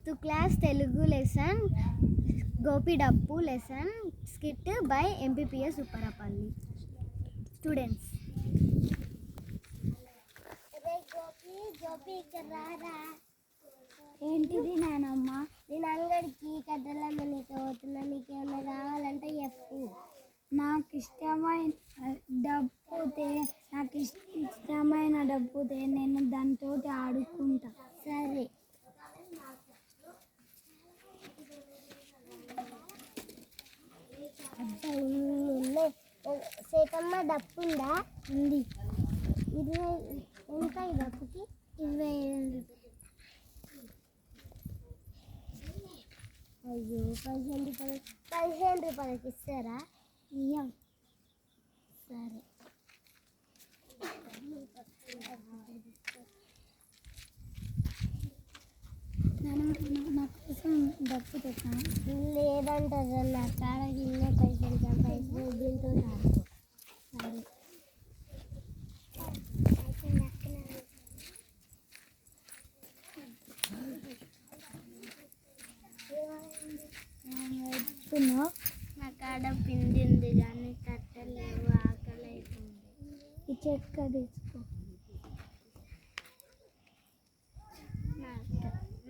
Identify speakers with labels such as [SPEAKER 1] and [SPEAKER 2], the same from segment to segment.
[SPEAKER 1] 6th class Telugu lesson Gopi Dappu lesson skit by MPPS Upparapalli. Students. Gopi ఇక్కడ రారా. ఏంటిది నానమ్మ? నేను అంగడికి కట్టెలమ్మని పోతున్నా, నీకేమైనా కావాలంటే చెప్పు. నాకు ఇష్టమైన డబ్బుతే నేను దాంతో ఆడుకుంటా. సరే. సేకమ్మ డప్పు ఉందా? ఉంది. 20 ఎంత ఈ డప్పుకి? 25 అయ్యో 15 రూపాయలకి ఇస్తారా? ఇయ్యం. సరే. నా కోసం డబ్బు తెచ్చా? లేదంటారు నా కాడ ఇల్లే పైసలు దీంతో ఆడుకో. సరే. నా కాడ పిండి ఉంది కానీ కట్టలేవు, ఆకలి అవుతుంది. ఈ చెక్క తీసుకో.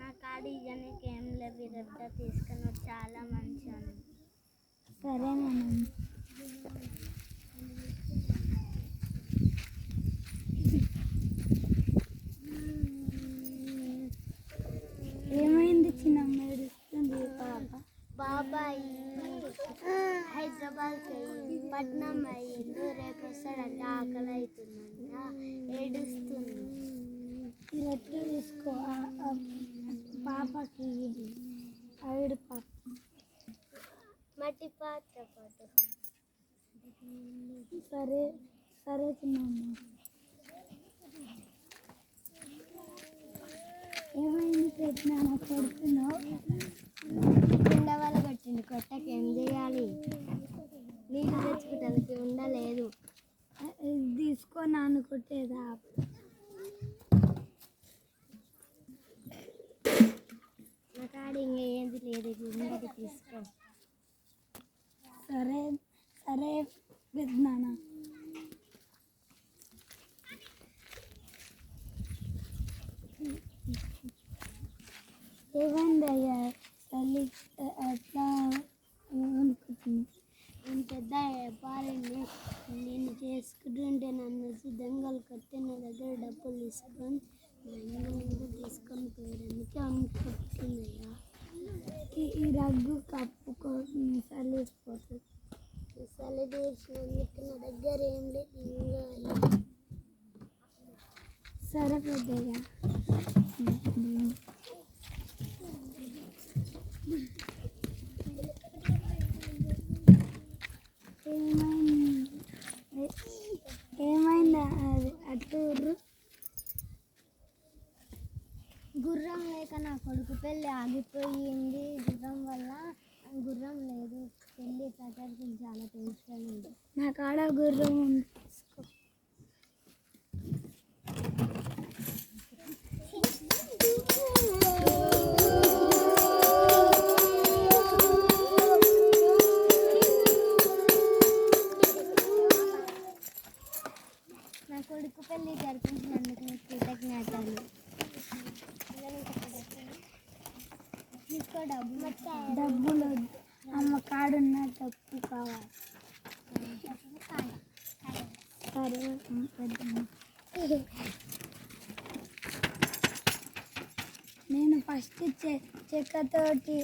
[SPEAKER 1] నా కాడ ఇవ్వడానికి ఏం లేవు, ఇదంతా తీసుకుని చాలా మంచిగా. సరే మనం ఏమైంది చిన్నమ్మ ఏడుస్తుంది? బాబాయ్ హైదరాబాద్ పట్నం అయ్యిండు, రేపు వస్తాడంట, ఆకలి అవుతుందంట, ఏడుస్తుంది. రొట్టె తీసుకో, పాపకి ఆవిడ పాప మట్టి పాత్ర పాటు. సరే సరే చిన్నమ్మ. ఏమైంది పెట్టినా కొడుతున్నావు? కుండ వల్ల కొట్టింది, కొట్టకి ఏం చేయాలి? నీళ్ళు తెచ్చుకోవటానికి ఉండలేదు. తీసుకో, నాన్న కొట్టేదా? నా కాడ ఇంకా ఏంది లేదు, ఉండదు, తీసుకో. సరే సరే పెద్దనాన్న. ఏమైంది అయ్యా తల్లి అట్లా అనుకుంటున్నా? నేను పెద్ద వ్యాపారాన్ని నేను చేసుకుంటుంటే నన్ను దొంగలు కట్టి నా దగ్గర డబ్బులు తీసుకొని తీసుకొని పోయడానికి అనుకుంటున్నాయా? ఈ రగ్గు కప్పుకో, సలిపోతుంది. సలి తీసినందుకు నా దగ్గర ఏం లేదు. సరే పెద్దగా. ఏమైందా అట్టూరు? గుర్రం లేక నా కొడుకు పెళ్ళి ఆగిపోయింది. గుర్రం వల్ల గుర్రం లేదు, పెళ్ళి ప్రజలకు చాలా టెన్షన్ ఉంది. నా కాడ గుర్రం ఉంది. నా కొడుకు పెళ్ళి జరిపించినందుకు కృతజ్ఞతలు. తీసుకో డబ్బులు. అమ్మ కాడున్న డబ్బు కావాలి. సరే. నేను ఫస్ట్ చెక్కతోటి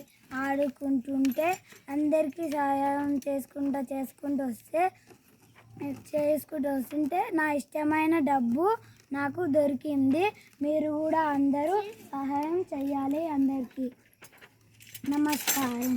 [SPEAKER 1] ఆడుకుంటుంటే అందరికీ సహాయం చేసుకుంటూ వస్తుంటే నా ఇష్టమైన డబ్బు నాకు దొరికింది. మీరు కూడా అందరూ సహాయం చేయాలి అందరికీ. నమస్కారం.